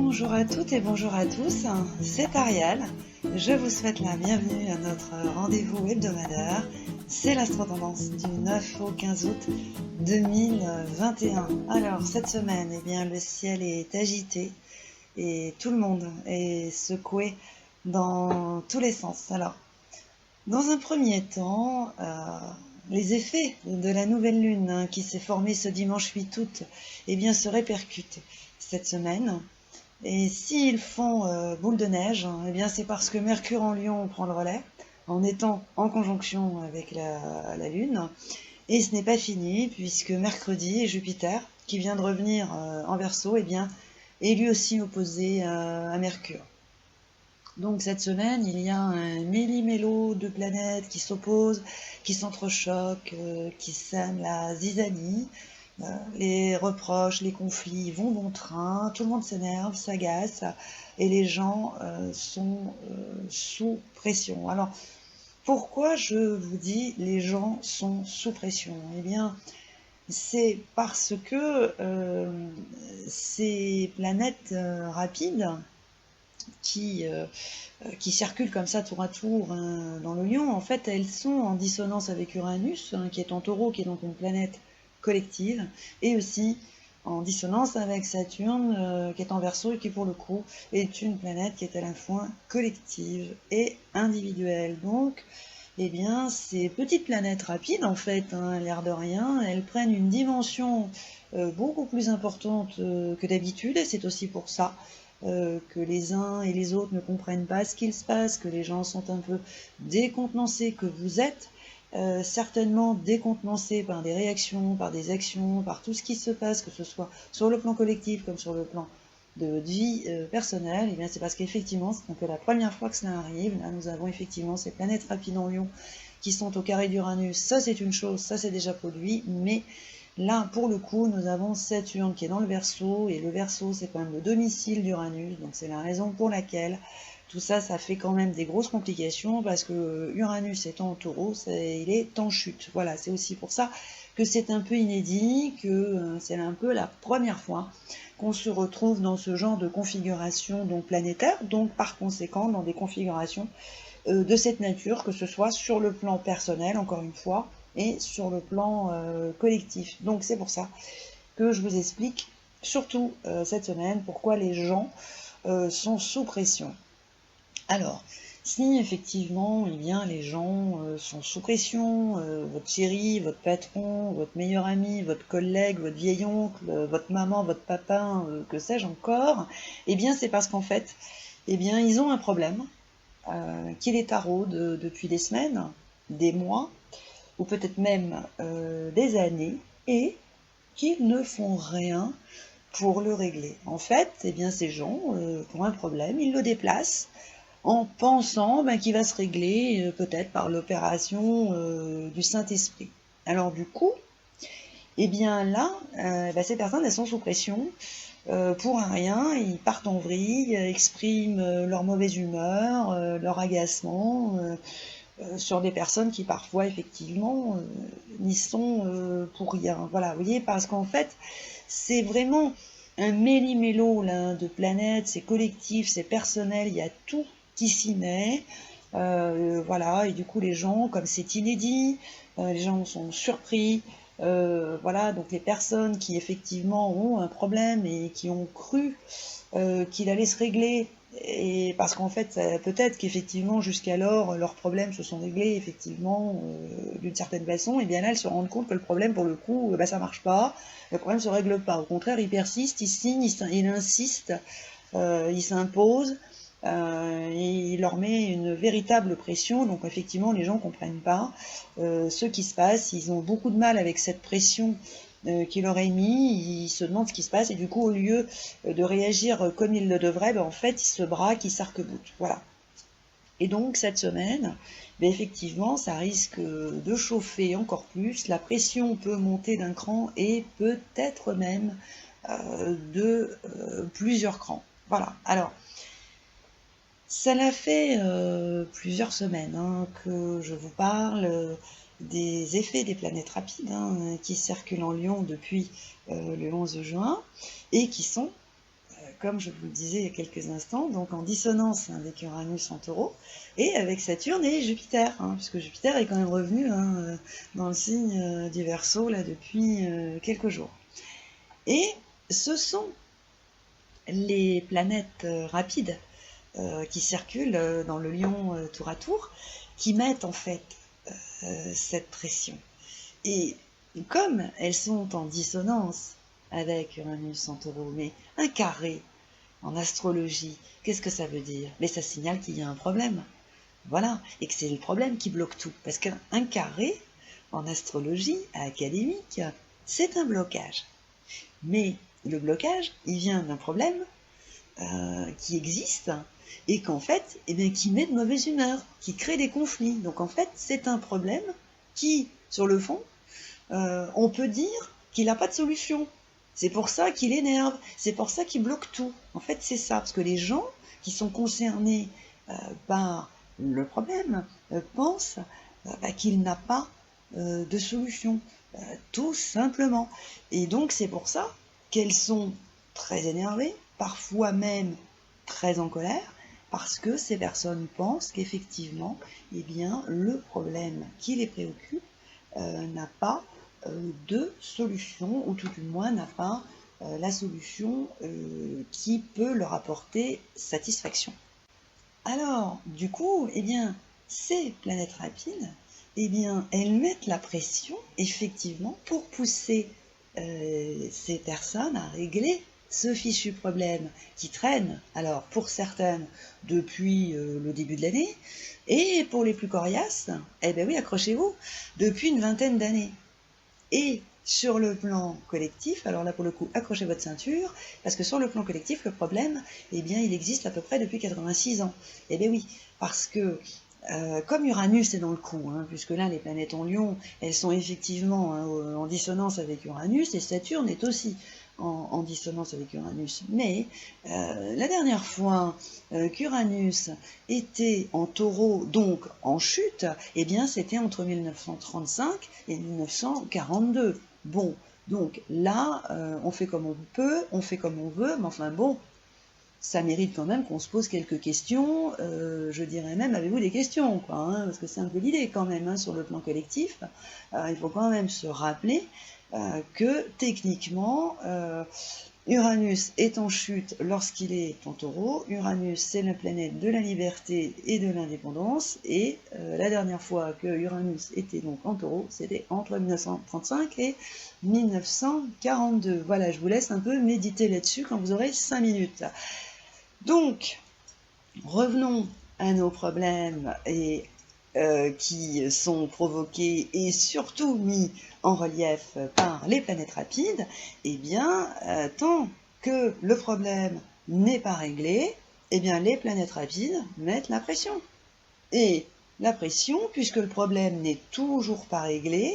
Bonjour à toutes et bonjour à tous, c'est Ariel. Je vous souhaite la bienvenue à notre rendez-vous hebdomadaire. C'est l'astro-tendance du 9 au 15 août 2021. Alors, cette semaine, eh bien, le ciel est agité et tout le monde est secoué dans tous les sens. Alors, dans un premier temps, les effets de la nouvelle lune qui s'est formée ce dimanche 8 août eh bien, se répercutent cette semaine. Et s'ils font boule de neige, eh bien c'est parce que Mercure en Lion prend le relais, en étant en conjonction avec la Lune. Et ce n'est pas fini, puisque mercredi, Jupiter, qui vient de revenir en Verseau, eh bien, est lui aussi opposé à Mercure. Donc cette semaine, il y a un méli-mélo de planètes qui s'opposent, qui s'entrechoquent, qui sèment la zizanie. Les reproches, les conflits vont bon train, tout le monde s'énerve, s'agace, et les gens sont sous pression. Alors, pourquoi je vous dis les gens sont sous pression? Eh bien, c'est parce que ces planètes rapides qui circulent comme ça tour à tour dans le lion, en fait, elles sont en dissonance avec Uranus, qui est en taureau, qui est donc une planète collective, et aussi en dissonance avec Saturne, qui est en Verseau et qui, pour le coup, est une planète qui est à la fois collective et individuelle. Donc, eh bien, ces petites planètes rapides, en fait, l'air de rien, elles prennent une dimension beaucoup plus importante que d'habitude, et c'est aussi pour ça que les uns et les autres ne comprennent pas ce qu'il se passe, que les gens sont un peu décontenancés, que vous êtes certainement décontenancés par des réactions, par des actions, par tout ce qui se passe, que ce soit sur le plan collectif comme sur le plan de votre vie personnelle. Et bien c'est parce qu'effectivement, c'est un peu la première fois que cela arrive. Là, nous avons effectivement ces planètes rapides en Lion qui sont au carré d'Uranus. Ça, c'est une chose, ça, c'est déjà produit, mais là, pour le coup, nous avons Saturne qui est dans le Verseau, et le Verseau, c'est quand même le domicile d'Uranus, donc c'est la raison pour laquelle tout ça, ça fait quand même des grosses complications, parce que Uranus étant en Taureau, il est en chute. Voilà, c'est aussi pour ça que c'est un peu inédit, que c'est un peu la première fois qu'on se retrouve dans ce genre de configuration donc planétaire, donc par conséquent dans des configurations de cette nature, que ce soit sur le plan personnel, encore une fois, et sur le plan collectif. Donc c'est pour ça que je vous explique, surtout cette semaine, pourquoi les gens sont sous pression. Alors, si effectivement, eh bien, les gens sont sous pression, votre chéri, votre patron, votre meilleur ami, votre collègue, votre vieil oncle, votre maman, votre papa, que sais-je encore, eh bien c'est parce qu'en fait, eh bien, ils ont un problème qui les taraude depuis des semaines, des mois, ou peut-être même des années, et qu'ils ne font rien pour le régler. En fait, eh bien, ces gens ont un problème, ils le déplacent en pensant qu'il va se régler peut-être par l'opération du Saint-Esprit. Alors du coup, eh bien là, ces personnes, elles sont sous pression pour un rien, ils partent en vrille, expriment leur mauvaise humeur, leur agacement, sur des personnes qui parfois effectivement n'y sont pour rien. Voilà, vous voyez, parce qu'en fait, c'est vraiment un méli-mélo là, de planètes, c'est collectif, c'est personnel, il y a tout qui s'y met. Voilà, et du coup les gens, comme c'est inédit, les gens sont surpris. Voilà, donc les personnes qui effectivement ont un problème et qui ont cru qu'il allait se régler, et parce qu'en fait, peut-être qu'effectivement, jusqu'alors, leurs problèmes se sont réglés, effectivement, d'une certaine façon, et bien là, elles se rendent compte que le problème, pour le coup, ça marche pas, le problème se règle pas. Au contraire, il persiste, il signe, il insiste, il s'impose, et il leur met une véritable pression. Donc effectivement, les gens comprennent pas ce qui se passe, ils ont beaucoup de mal avec cette pression qui leur est mis, ils se demandent ce qui se passe, et du coup, au lieu de réagir comme ils le devraient, en fait, ils se braquent, ils s'arc-boutent. Voilà. Et donc, cette semaine, effectivement, ça risque de chauffer encore plus, la pression peut monter d'un cran, et peut-être même de plusieurs crans. Voilà. Alors, ça l'a fait plusieurs semaines que je vous parle des effets des planètes rapides qui circulent en Lion depuis le 11 juin et qui sont comme je vous le disais il y a quelques instants, donc en dissonance avec Uranus en Taureau, et avec Saturne et Jupiter, puisque Jupiter est quand même revenu dans le signe du Verseau là depuis quelques jours. Et ce sont les planètes rapides qui circulent dans le Lion tour à tour, qui mettent en fait cette pression. Et comme elles sont en dissonance avec Uranus en Taureau, mais un carré en astrologie, qu'est-ce que ça veut dire? Mais ça signale qu'il y a un problème. Voilà, et que c'est le problème qui bloque tout. Parce qu'un carré en astrologie académique, c'est un blocage. Mais le blocage, il vient d'un problème qui existe et qu'en fait, qui met de mauvaise humeur, qui crée des conflits. Donc en fait, c'est un problème qui, sur le fond, on peut dire qu'il n'a pas de solution. C'est pour ça qu'il énerve, c'est pour ça qu'il bloque tout. En fait, c'est ça, parce que les gens qui sont concernés par le problème pensent qu'il n'a pas de solution, tout simplement. Et donc, c'est pour ça qu'elles sont très énervées, parfois même très en colère, parce que ces personnes pensent qu'effectivement, le problème qui les préoccupe n'a pas de solution, ou tout du moins n'a pas la solution qui peut leur apporter satisfaction. Alors, du coup, ces planètes rapides, elles mettent la pression, effectivement, pour pousser ces personnes à régler ce fichu problème qui traîne, alors pour certaines depuis le début de l'année, et pour les plus coriaces, accrochez-vous, depuis une vingtaine d'années. Et sur le plan collectif, alors là pour le coup, accrochez votre ceinture, parce que sur le plan collectif, le problème, il existe à peu près depuis 86 ans. Parce que comme Uranus est dans le coup, puisque là les planètes en Lion, elles sont effectivement en dissonance avec Uranus, et Saturne est aussi en dissonance avec Uranus. Mais la dernière fois qu'Uranus était en Taureau, donc en chute, c'était entre 1935 et 1942. Bon, donc là, on fait comme on peut, on fait comme on veut, mais enfin bon, ça mérite quand même qu'on se pose quelques questions, je dirais même, avez-vous des questions, parce que c'est un peu l'idée quand même, sur le plan collectif. Il faut quand même se rappeler que techniquement, Uranus est en chute lorsqu'il est en Taureau. Uranus, c'est la planète de la liberté et de l'indépendance, et la dernière fois que Uranus était donc en Taureau, c'était entre 1935 et 1942. Voilà, je vous laisse un peu méditer là-dessus quand vous aurez 5 minutes. Donc, revenons à nos problèmes qui sont provoqués et surtout mis en relief par les planètes rapides. Tant que le problème n'est pas réglé, les planètes rapides mettent la pression. Et la pression, puisque le problème n'est toujours pas réglé,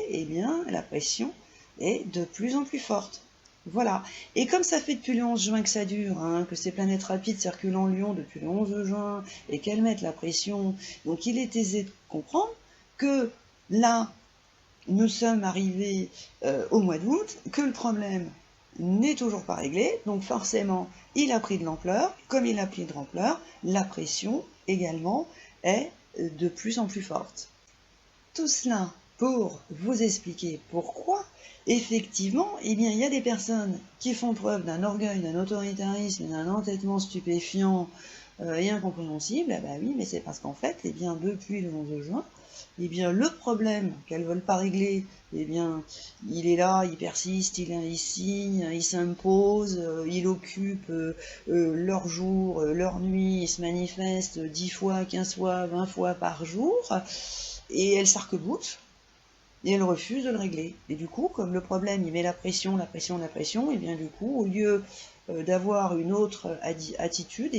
la pression est de plus en plus forte. Voilà. Et comme ça fait depuis le 11 juin que ça dure, que ces planètes rapides circulent en Lion depuis le 11 juin, et qu'elles mettent la pression, donc il est aisé de comprendre que là, nous sommes arrivés au mois d'août, que le problème n'est toujours pas réglé, donc forcément, il a pris de l'ampleur. Comme il a pris de l'ampleur, la pression également est de plus en plus forte. Tout cela pour vous expliquer pourquoi, effectivement, il y a des personnes qui font preuve d'un orgueil, d'un autoritarisme, d'un entêtement stupéfiant et incompréhensible. Oui, mais c'est parce qu'en fait, depuis le 11 juin, le problème qu'elles ne veulent pas régler, il est là, il persiste, il signe, il s'impose, il occupe leur jour, leur nuit, il se manifeste 10 fois, 15 fois, 20 fois par jour, et elles s'arc-boutent, et elles refusent de le régler. Et du coup, comme le problème, il met la pression, du coup, au lieu d'avoir une autre attitude,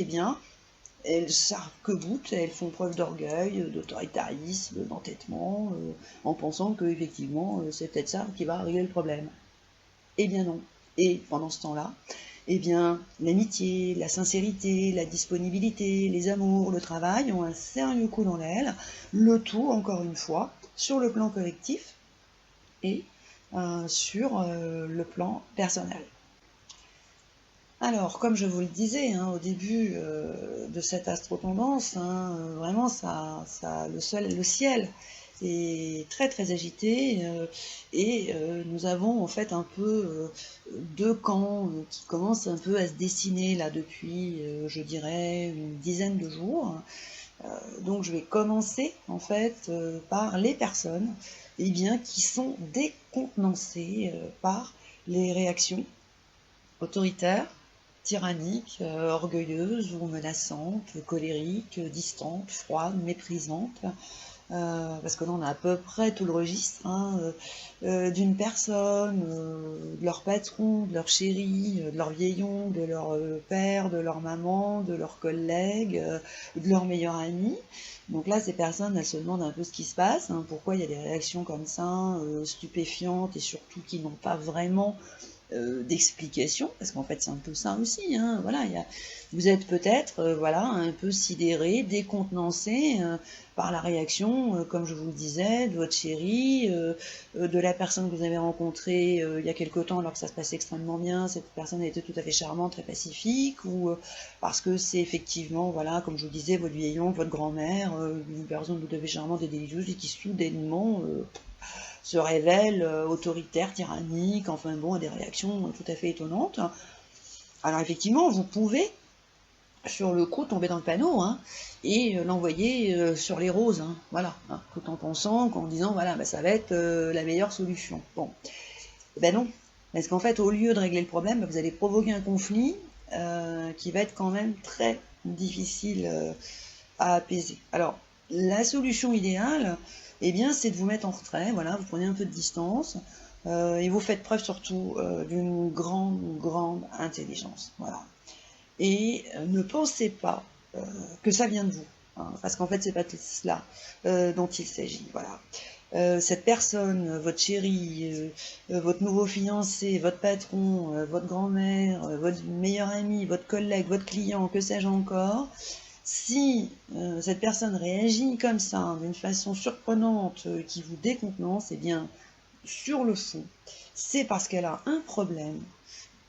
elles s'arc-boutent, elles font preuve d'orgueil, d'autoritarisme, d'entêtement, en pensant que effectivement c'est peut-être ça qui va régler le problème. Non. Et pendant ce temps-là, l'amitié, la sincérité, la disponibilité, les amours, le travail ont un sérieux coup dans l'aile, le tout, encore une fois, sur le plan collectif et sur le plan personnel. Alors, comme je vous le disais au début de cette astro-tendance, vraiment le ciel est très très agité et nous avons en fait un peu deux camps qui commencent un peu à se dessiner là depuis, je dirais, une dizaine de jours. Donc je vais commencer en fait par les personnes bien, qui sont décontenancées par les réactions autoritaires, tyranniques, orgueilleuses ou menaçantes, colériques, distantes, froides, méprisantes. Parce que là on a à peu près tout le registre d'une personne, de leur patron, de leur chéri, de leur vieillon, de leur père, de leur maman, de leurs collègues, de leur meilleur ami. Donc là, ces personnes, elles se demandent un peu ce qui se passe, pourquoi il y a des réactions comme ça, stupéfiantes et surtout qui n'ont pas vraiment d'explication, parce qu'en fait c'est un peu ça aussi, voilà, vous êtes peut-être voilà, un peu sidéré, décontenancé par la réaction, comme je vous le disais, de votre chéri, de la personne que vous avez rencontrée il y a quelque temps alors que ça se passait extrêmement bien, cette personne était tout à fait charmante, très pacifique, ou parce que c'est effectivement, voilà, comme je vous disais, votre vieil oncle, votre grand-mère, une personne tout à fait charmante et délicieuse et qui soudainement se révèle autoritaire, tyrannique, enfin bon, a des réactions tout à fait étonnantes. Alors effectivement, vous pouvez, sur le coup, tomber dans le panneau et l'envoyer sur les roses, voilà, tout en pensant, qu'en disant, voilà, ça va être la meilleure solution. Bon, ben non, parce qu'en fait, au lieu de régler le problème, vous allez provoquer un conflit qui va être quand même très difficile à apaiser. Alors, la solution idéale, eh bien, c'est de vous mettre en retrait, voilà, vous prenez un peu de distance, et vous faites preuve surtout d'une grande intelligence, voilà. Et ne pensez pas que ça vient de vous, parce qu'en fait, c'est pas cela dont il s'agit, voilà. Cette personne, votre chéri, votre nouveau fiancé, votre patron, votre grand-mère, votre meilleur ami, votre collègue, votre client, que sais-je encore, si cette personne réagit comme ça, d'une façon surprenante, qui vous décontenance, eh bien, sur le fond, c'est parce qu'elle a un problème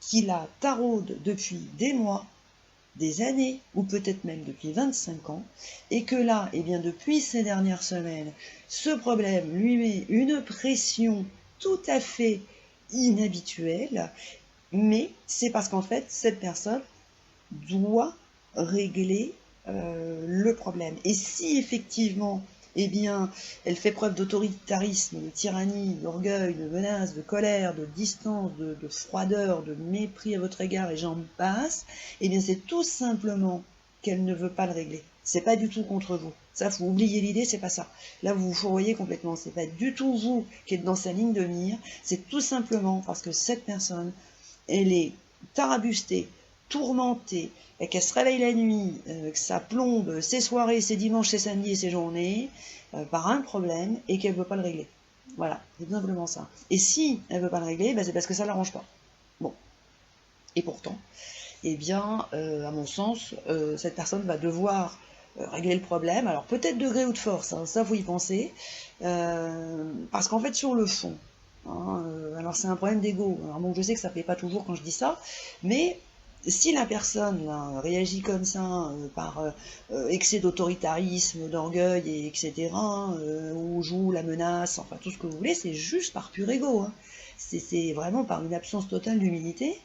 qui la taraude depuis des mois, des années, ou peut-être même depuis 25 ans, et que là, eh bien, depuis ces dernières semaines, ce problème lui met une pression tout à fait inhabituelle, mais c'est parce qu'en fait, cette personne doit régler le problème. Et si effectivement, eh bien, elle fait preuve d'autoritarisme, de tyrannie, d'orgueil, de menace, de colère, de distance, de froideur, de mépris à votre égard, et j'en passe, eh bien, c'est tout simplement qu'elle ne veut pas le régler. C'est pas du tout contre vous. Ça, faut oublier l'idée, c'est pas ça. Là, vous vous fourvoyez complètement. C'est pas du tout vous qui êtes dans sa ligne de mire. C'est tout simplement parce que cette personne, elle est tarabustée, tourmentée, et qu'elle se réveille la nuit, que ça plombe ses soirées, ses dimanches, ses samedis et ses journées, par un problème, et qu'elle ne veut pas le régler. Voilà, c'est tout simplement ça. Et si elle ne veut pas le régler, c'est parce que ça ne l'arrange pas. Bon. Et pourtant, eh bien, à mon sens, cette personne va devoir régler le problème. Alors peut-être de gré ou de force, ça faut y penser, parce qu'en fait sur le fond, alors c'est un problème d'ego. Alors bon, je sais que ça ne plaît pas toujours quand je dis ça, mais si la personne là, réagit comme ça par excès d'autoritarisme, d'orgueil, et etc., ou joue la menace, enfin tout ce que vous voulez, c'est juste par pur ego. C'est vraiment par une absence totale d'humilité.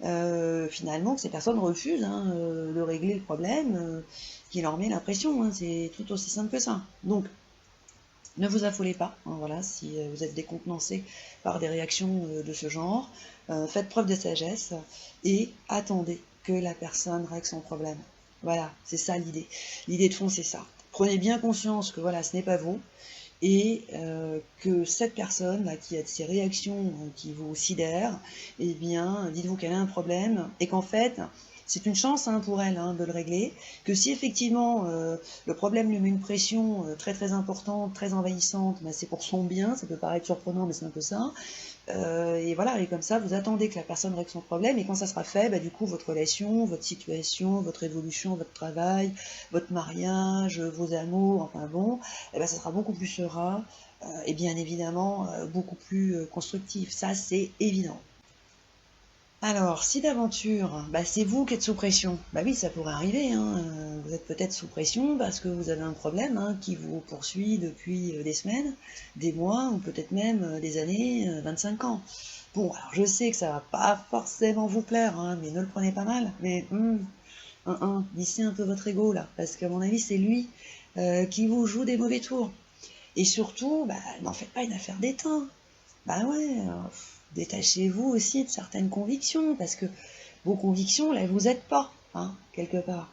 Finalement que ces personnes refusent de régler le problème qui leur met la pression. C'est tout aussi simple que ça. Donc, ne vous affolez pas, voilà, si vous êtes décontenancé par des réactions de ce genre. Faites preuve de sagesse et attendez que la personne règle son problème. Voilà, c'est ça l'idée. L'idée de fond, c'est ça. Prenez bien conscience que voilà, ce n'est pas vous, et que cette personne là, qui a ces réactions qui vous sidèrent, eh bien, dites-vous qu'elle a un problème et qu'en fait, c'est une chance pour elle de le régler, que si effectivement le problème lui met une pression très très importante, très envahissante, c'est pour son bien, ça peut paraître surprenant mais c'est un peu ça, et voilà, et comme ça vous attendez que la personne règle son problème, et quand ça sera fait, du coup votre relation, votre situation, votre évolution, votre travail, votre mariage, vos amours, enfin bon, ça sera beaucoup plus serein, et bien évidemment beaucoup plus constructif, ça c'est évident. Alors, si d'aventure, c'est vous qui êtes sous pression, oui, ça pourrait arriver, hein. Vous êtes peut-être sous pression parce que vous avez un problème, hein, qui vous poursuit depuis des semaines, des mois ou peut-être même des années, 25 ans. Bon, alors je sais que ça va pas forcément vous plaire, hein, mais ne le prenez pas mal. Mais lissez un peu votre ego là, parce qu'à mon avis, c'est lui qui vous joue des mauvais tours. Et surtout, n'en faites pas une affaire d'état. Ouais, détachez-vous aussi de certaines convictions, parce que vos convictions, là, elles vous aident pas, hein, quelque part.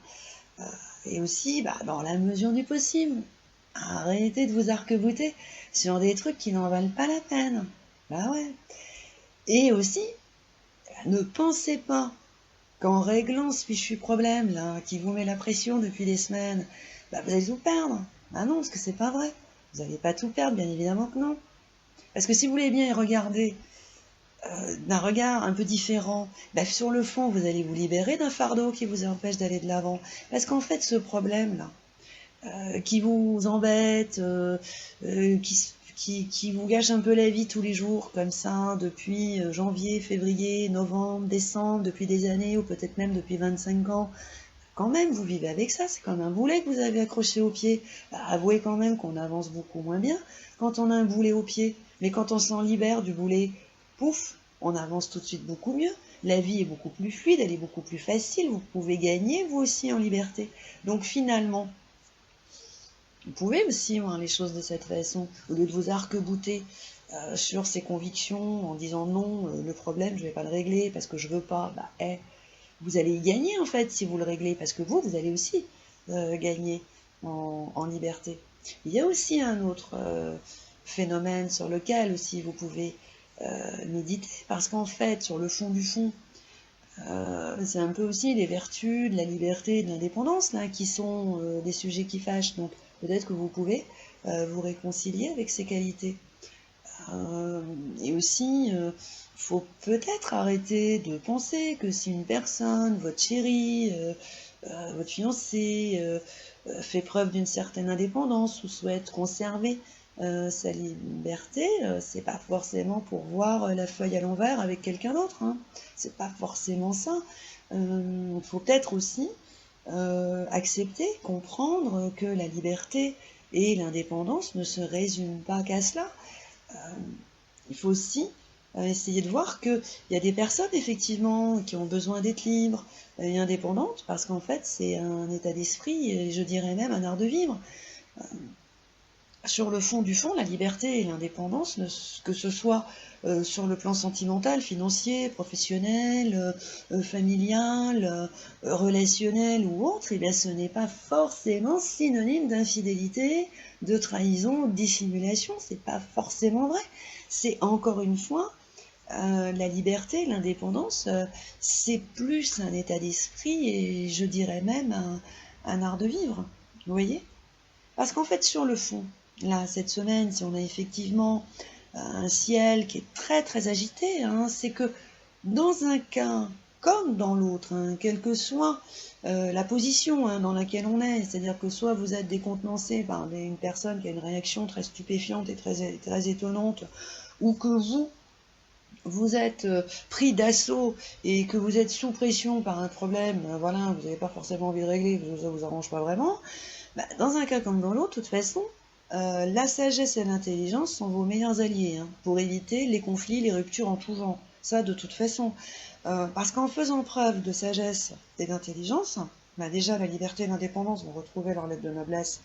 Et aussi, dans la mesure du possible, arrêtez de vous arc-bouter sur des trucs qui n'en valent pas la peine. Ouais. Et aussi, ne pensez pas qu'en réglant ce fichu problème, là, qui vous met la pression depuis des semaines, vous allez tout perdre. Non, parce que c'est pas vrai. Vous n'allez pas tout perdre, bien évidemment que non. Parce que si vous voulez bien y regarder d'un regard un peu différent, sur le fond, vous allez vous libérer d'un fardeau qui vous empêche d'aller de l'avant. Parce qu'en fait, ce problème-là, qui vous embête, qui vous gâche un peu la vie tous les jours, comme ça, depuis janvier, février, novembre, décembre, depuis des années, ou peut-être même depuis 25 ans, quand même, vous vivez avec ça, c'est comme un boulet que vous avez accroché au pied. Avouez quand même qu'on avance beaucoup moins bien quand on a un boulet au pied. Mais quand on s'en libère du boulet, pouf, on avance tout de suite beaucoup mieux. La vie est beaucoup plus fluide, elle est beaucoup plus facile, vous pouvez gagner vous aussi en liberté. Donc finalement, vous pouvez aussi voir les choses de cette façon, au lieu de vous arc-bouter sur ces convictions en disant non, le problème je vais pas le régler parce que je veux pas, vous allez y gagner en fait si vous le réglez, parce que vous allez aussi gagner en liberté. Il y a aussi un autre phénomène sur lequel aussi vous pouvez méditer, parce qu'en fait, sur le fond du fond, c'est un peu aussi les vertus de la liberté et de l'indépendance là, qui sont des sujets qui fâchent, donc peut-être que vous pouvez vous réconcilier avec ces qualités. Et aussi, faut peut-être arrêter de penser que si une personne, votre chéri, votre fiancé, fait preuve d'une certaine indépendance ou souhaite conserver sa liberté, c'est pas forcément pour voir la feuille à l'envers avec quelqu'un d'autre, hein. C'est pas forcément ça. Faut peut-être aussi accepter, comprendre que la liberté et l'indépendance ne se résument pas qu'à cela. Il faut aussi essayer de voir qu'il y a des personnes effectivement qui ont besoin d'être libres et indépendantes, parce qu'en fait c'est un état d'esprit et je dirais même un art de vivre. Sur le fond du fond, la liberté et l'indépendance, que ce soit sur le plan sentimental, financier, professionnel, familial, relationnel ou autre, ce n'est pas forcément synonyme d'infidélité, de trahison, de dissimulation, c'est pas forcément vrai. C'est encore une fois, la liberté, l'indépendance, c'est plus un état d'esprit et je dirais même un art de vivre, vous voyez ? Parce qu'en fait, sur le fond, là, cette semaine, si on a effectivement un ciel qui est très très agité, hein, c'est que dans un cas comme dans l'autre, hein, quelle que soit la position dans laquelle on est, c'est-à-dire que soit vous êtes décontenancé par une personne qui a une réaction très stupéfiante et très étonnante, ou que vous êtes pris d'assaut et que vous êtes sous pression par un problème, voilà, vous n'avez pas forcément envie de régler, que ça vous arrange pas vraiment, dans un cas comme dans l'autre, de toute façon, la sagesse et l'intelligence sont vos meilleurs alliés, hein, pour éviter les conflits, les ruptures en tout genre. Ça, de toute façon. Parce qu'en faisant preuve de sagesse et d'intelligence, déjà la liberté et l'indépendance vont retrouver leur lettre de noblesse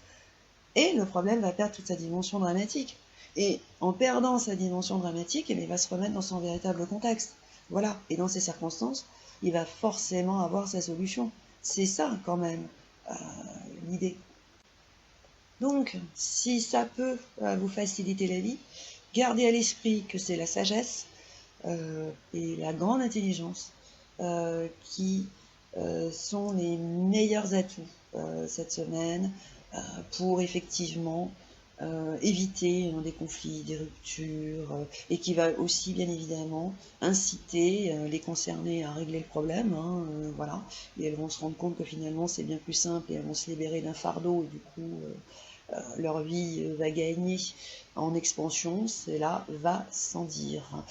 et le problème va perdre toute sa dimension dramatique. Et en perdant sa dimension dramatique, il va se remettre dans son véritable contexte. Voilà. Et dans ces circonstances, il va forcément avoir sa solution. C'est ça, quand même, l'idée. Donc, si ça peut vous faciliter la vie, gardez à l'esprit que c'est la sagesse et la grande intelligence qui sont les meilleurs atouts cette semaine pour effectivement éviter des conflits, des ruptures, et qui va aussi bien évidemment inciter les concernés à régler le problème, hein, voilà, et elles vont se rendre compte que finalement c'est bien plus simple et elles vont se libérer d'un fardeau et du coup leur vie va gagner en expansion, cela va sans dire.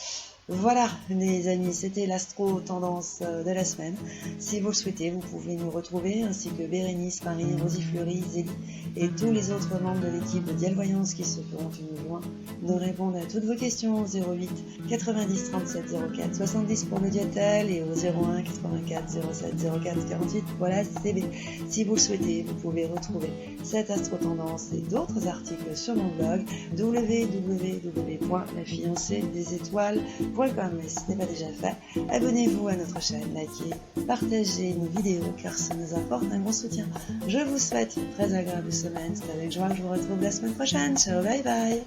Voilà les amis, c'était l'astro tendance de la semaine. Si vous le souhaitez, vous pouvez nous retrouver, ainsi que Bérénice, Marie, Rosie Fleury, Zélie et tous les autres membres de l'équipe de Dial Voyance qui se feront une joie nous répondre à toutes vos questions au 08 90 37 04 70 pour le Diatel et au 01 84 07 04 48 pour la CB. Si vous le souhaitez, vous pouvez retrouver cette astro tendance et d'autres articles sur mon blog www.lafiancéedesétoiles.com. Et si ce n'est pas déjà fait, abonnez-vous à notre chaîne, likez, partagez nos vidéos car ça nous apporte un grand soutien. Je vous souhaite une très agréable semaine. C'est avec joie que je vous retrouve la semaine prochaine. Ciao, bye bye.